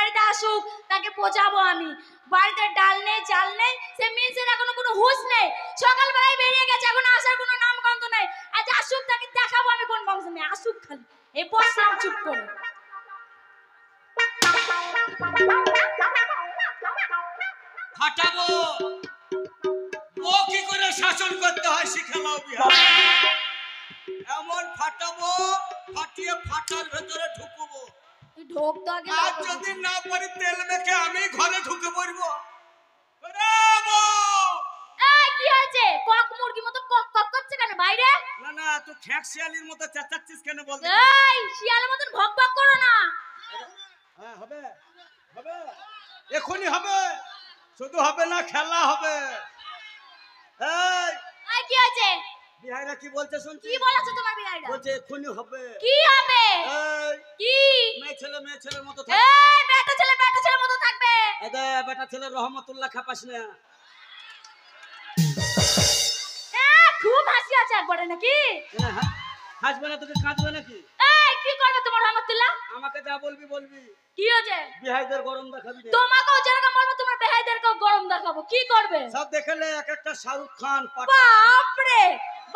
বাড়িতে আসুক, তাকে বোঝাবো আমি। বাড়িতে ডাল নেই, চাল নেই, সে মিনসের এখনো কোনো হুঁশ নেই। সকালবেলায় বেরিয়ে গেছে, এখন আসার কোনো নাম গন্ধ নেই। আজ আসুক, তাকে দেখাবো আমি কোন বংশ নেই। আসুক খালি, এই বসলাম চুপ করে। ফাটাবো ও কি করে শাসন করতে হয় শিখে নাও বিহার। এমন ফাটাবো, ফাটিয়ে ফাটার ভেতরে ঢুকবো। তুই ঢোক তো আগে। আর যদি না পারি তেল মেখে আমি ঘরে ঢুকে পড়বো। এই কি হয়েছে? কক মুরগি মতো কক কক করছে কেন বাইরে? না না, তুই খ্যাক শিয়ালির মতো চেঁচাচ্ছিস কেন বল? এই শিয়ালের মতন ভক ভক করো না। হ্যাঁ হবে, হবে, এখনই হবে। শুধু হবে না, খেলা হবে। এই কি হয়েছে? বিহাইরা কি বলছে শুনছিস? কি বলেছে তোমার বিহাইরা? বলছে এখনই হবে। কি হবে? কি? মেয়ে ছেলের মতো থাকবে। এই বেটা ছেলের মতো থাকবে। এদা বেটা ছেলে রহমতুল্লাহ খাপাস না। খুব হাসি আছে একবারে নাকি? হাসবে না তোকে কাঁদবে নাকি? এই কি করবে তোমার রহমতুল্লাহ? আমাকে যা বলবি বলবি। কি হয়েছে? বিহাইদের গরম দেখাবি না। তোমাকেও যেরকম বলবো তোমার বিহাইদেরকেও গরম দেখাবো। কি করবে? সব দেখালে এক একটা শাহরুখ খান। বাপ রে,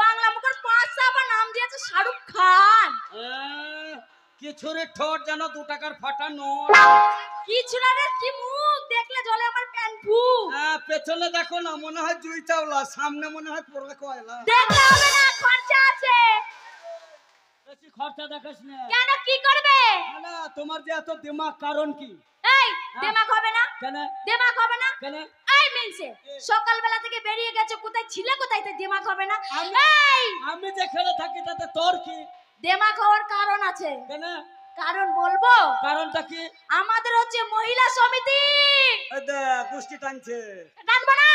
বাংলা মুখের পাঁচটা আবার নাম দিয়েছে শাহরুখ খান। কিছুরে ঠোঁট যেন 2 টাকার ফাটা নোট। কিছু না রে, কি মুখ দেখলে জলে আমার প্যান ফু। পেছনে দেখো না, মনে হয় জুই চাওলা, সামনে মনে হয় পোড়া কয়লা। দেখলে হবে না, খরচা আছে। বেশি খরচা দেখাস না। কেন, কি করবে? না তোমার যে এত দিমাগ কারণ কি? এই দিমাগ হবে না কেন? দিমাগ হবে না কেন? এই মিনসে সকালবেলা থেকে বেরিয়ে গেছে, কোথায় ছিলে, কোথায় তো দিমাগ হবে না? এই আমি যেখানে থাকি তাতে তোর কি? দিমাগ হওয়ার কারণ আছে। কেন? কারণ বলবো? কারণটা কি? আমাদের হচ্ছে মহিলা সমিতি। গোষ্ঠী টানছে। টানবো না?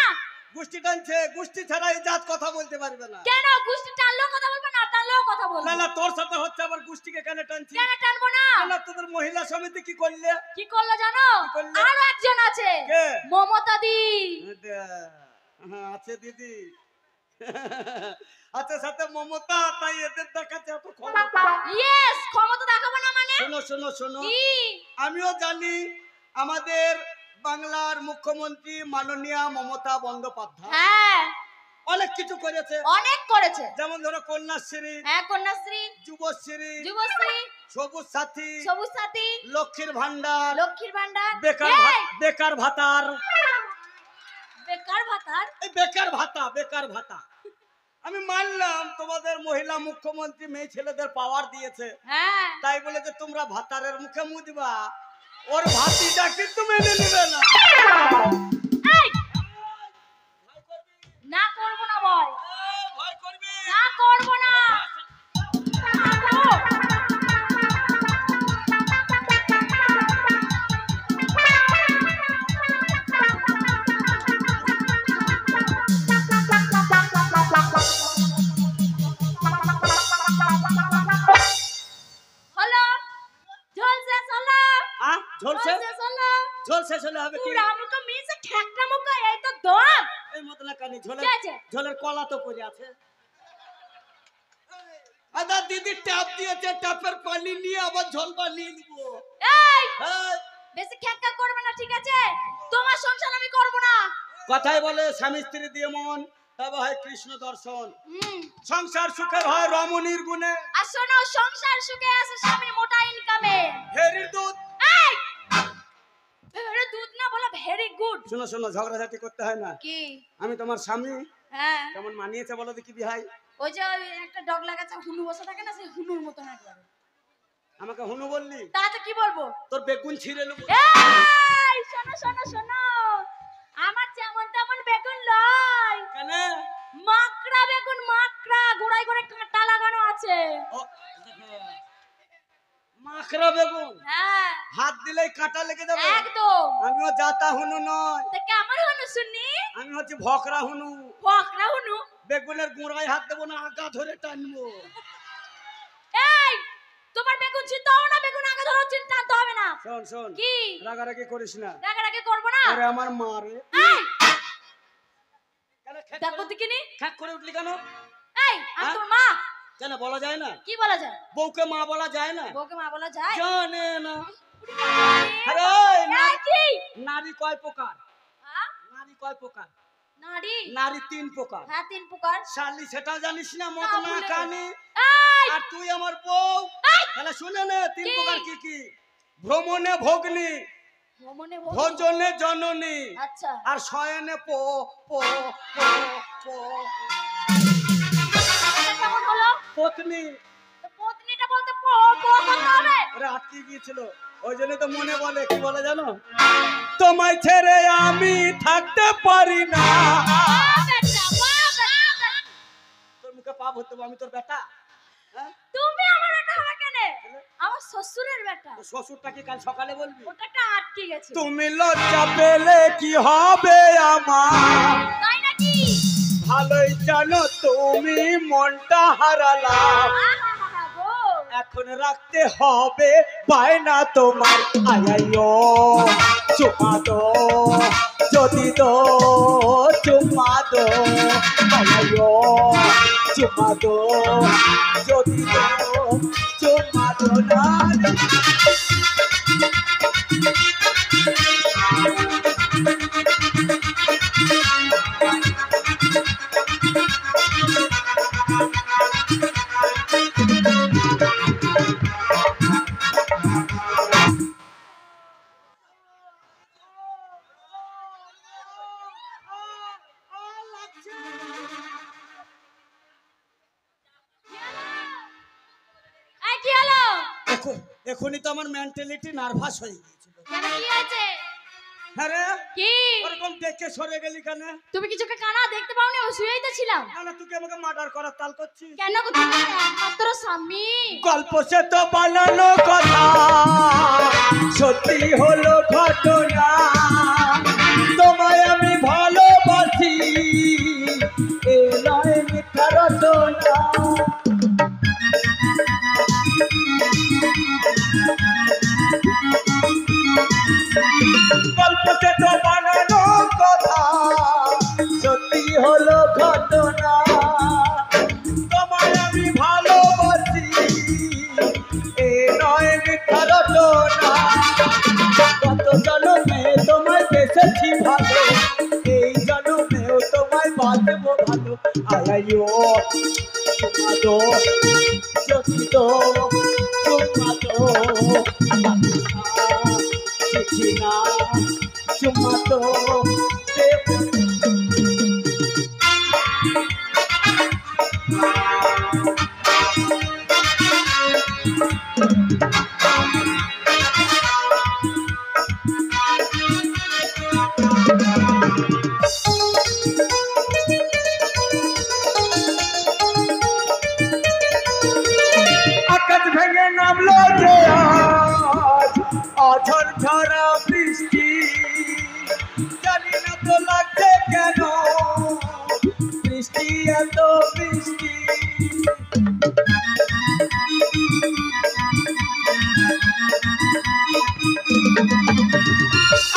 গোষ্ঠী টানছে, গোষ্ঠী ছাড়া এই জাত কথা বলতে পারবে না। কেন? গোষ্ঠী টানলেও কথা বলবো না, টানলেও কথা বলবো। না না, তোর সাথে হচ্ছে, আবার গোষ্ঠীকে কেন টানছি? কেন টানবো না? না, তোদের মহিলা সমিতি কি করলে? কি করলো জানো? আরো একজন আছে, মমতা দি। হ্যাঁ আছে দিদি। আচ্ছা সাথে মমতা, তাই এদের দেখাচ্ছে এত ক্ষমতা। ইয়েস, ক্ষমতা দেখাবো না মানে? শোনো শোনো শোনো, কি? আমিও জানি আমাদের বাংলার মুখ্যমন্ত্রী মাননীয়া মমতা বন্দ্যোপাধ্যায় হ্যাঁ অনেক কিছু করেছে। অনেক করেছে। যেমন ধরো কন্যাশ্রী, হ্যাঁ কন্যাশ্রী, যুবশ্রী, সবুজ সাথী, সবুজ সাথী, লক্ষ্মীর ভান্ডার, লক্ষ্মীর ভান্ডার, বেকার ভাতার, বেকার ভাতার, এই বেকার ভাতা। আমি মানলাম তোমাদের মহিলা মুখ্যমন্ত্রী মেয়ে ছেলেদের পাওয়ার দিয়েছে, হ্যাঁ তাই বলে যে তোমরা ভাতারের মুখে মুখ দিবা, ওর ভাতিটা কিন্তু মেনে নেবে না। না করবো না বল, ভয় করবি না করবো না। ঝোল শেষ হলে হবে কি? এই মতলা কানি ঝোলের কলা তো পড়ে আছে। আদা দিদি ট্যাপ দিয়েছে, ট্যাপের পানি নিয়ে আবার ঝোল বানিয়ে নিব। বেশি খ্যাক্কা করবে না, ঠিক আছে? তোমার সংসার আমি করব না। কথাই বলে স্বামী স্ত্রী দিয়ে মন, তবে হয় কৃষ্ণ দর্শন। সংসার সুখের হয় রমণীর গুণে। আর শোনো, সংসার সুখে আছে স্বামীর মোটা ইনকামে। ভেরির দুধ, ভেরি দুধ না, বলো ভেরি গুড। শোনো শোনো, ঝগড়াঝাটি করতে হয় না। কি? আমি তোমার স্বামী। হ্যাঁ কেমন মানিয়েছে বলো দেখি বিহাই? ওই যে একটা ডগ লাগাচ্ছে, হুনু বসে থাকে না, সেই হুনুর মতন একবার। আমাকে হুনু বললি? তাতে কি বলবো? তোর বেগুন ছিঁড়ে নেবো। এই শোনো শোনো শোনো, আমার যেমন তেমন বেগুন লয়। কেন? মাকড়া বেগুন, মাকড়া, গোড়ায় গোড়ায় কাঁটা লাগানো আছে। মাকড়া বেগুন? হ্যাঁ, হাত দিলেই কাঁটা লেগে যাবে। একদম। আমিও জাতা হুনু নয়। তা কেমন হনু শুনি? আমি হচ্ছে ভকরা হুনু। বকরা হনু? বেগুনের গোড়ায় হাত দেবো না, আগা ধরে টানবো। এই তোমার বেগুন ছিনতে হবে না, বেগুন আগে ধরো, চিন্তা আনতে হবে না। শোন শোন, কি? রাগারাগি করিস না। রাগারাগি করবো না। আরে আমার মা রে। দেখো দেখিনি খ্যাক করে উঠলি কেন? এই আমি তোর মা। কেন বলা যায় না? কি বলা যায়? বউকে মা বলা যায় না? বউকে মা বলা যায়? জানে না। আরে কয় প্রকার? হ্যাঁ? নারী কয় প্রকার? নারী নারী 3 প্রকার। হ্যাঁ 3 প্রকার। শালি সেটা জানিস না? মত না, না ভুলে কানে। এই আর তুই আমার বউ, এই! তাহলে শুনে নে 3 কি? প্রকার কি কি? ভ্রমণে ভগ্নী, ভ্রমণে ভ্রমণ। ভোজনে জননী, আচ্ছা আর শয়নে পো পো পো পো এটা কেমন হলো? পত্নী। তো পত্নীটা বলতে পো পো করতে হবে। ওরা আটকে গিয়েছিল, ওই জন্য তো মনে বলে, কি বলে জানো? তোমায় ছেড়ে আমি থাকতে পারি না। বেটা বাবা। তোর মুখে পাপ হতে হবে, আমি তোর বেটা? হ্যাঁ? তুমি আমার বেটা হবে কেন? আমার শ্বশুরের বেটা। তোর শ্বশুরটা কি কাল সকালে বলবি? ওটা একটা আটকে গেছে। তুমি লজ্জা পেলে কি হবে আমার? তাই নাকি? ভালোই জানো তুমি মনটা হারালা, আহা গো। এখন রাখতে হবে বায়না তোমার। আয়াইও চুমা দো, যদি দো চুমা দো। আয়াইও চুমা দো, যদি দো চুমা দো না। এই কি হলো? এখনই তো আমার মেন্টালিটি নার্ভাস হয়ে গিয়েছিল। কেন কি হয়েছে? হ্যাঁ রে, কি? ওরকম দেখে সরে গেলি কেন? তুমি কি চোখে কানা দেখতে পাওনি? আমি শুয়েই তো ছিলাম। না না, তুই কি আমাকে মার্ডার করার তাল করছিস? কেন গো, তুমি আমার একমাত্র স্বামী। গল্প সে তো বানানো কথা, সত্যি হলো ঘটনা। তোমায় আমি ভালোবাসি, এ নয় মিথ্যা রচনা। গল্প সে তো বানানো কথা, সত্যি হলো ঘটনা। তোমায় আমি ভালোবাসি, এ নয় মিথ্যা রচনা। কত জন্মে তোমায় বেসেছি ভালো, এই জন্মেও তোমায় বাঁচবো ভালো। আয়াইও চুমা দো, যদি দো চুমা দো। চিঠি না চুমা দো দেবো। আকাশ ভেঙে নামলো যে আজ, অঝর ঝরা বৃষ্টি। জানি না তো লাগছে কেন বৃষ্টি, এত বৃষ্টি।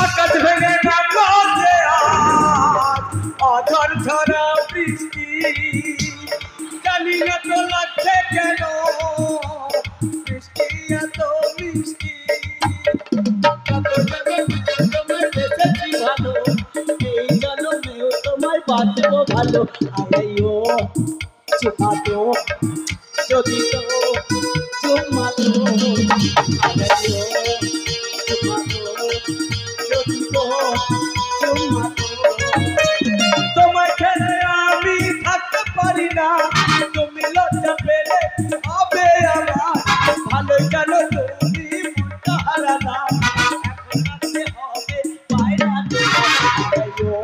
আকাশ ভেঙে নামলো যে আজ, অঝর ঝরা বৃষ্টি। জানি না তো লাগছে কেন বৃষ্টি, এত বৃষ্টি। কত জন্মে তোমায় বেসেছি ভালো, এই জন্মেও তোমায় বাঁচবো ভালো। আয়াইও চুমা দো, যদি দো চুমা দো। আয়াইও চুমা দো, যদি দো চুমা দো। তোমায় ছেড়ে আমি থাকতে পারি না, তুমি লজ্জা পেলে হবে আমার। ভালো জানো তুমি মনটা হারালা, এখন রাখতে হবে বায়না তোমার। আয়াইও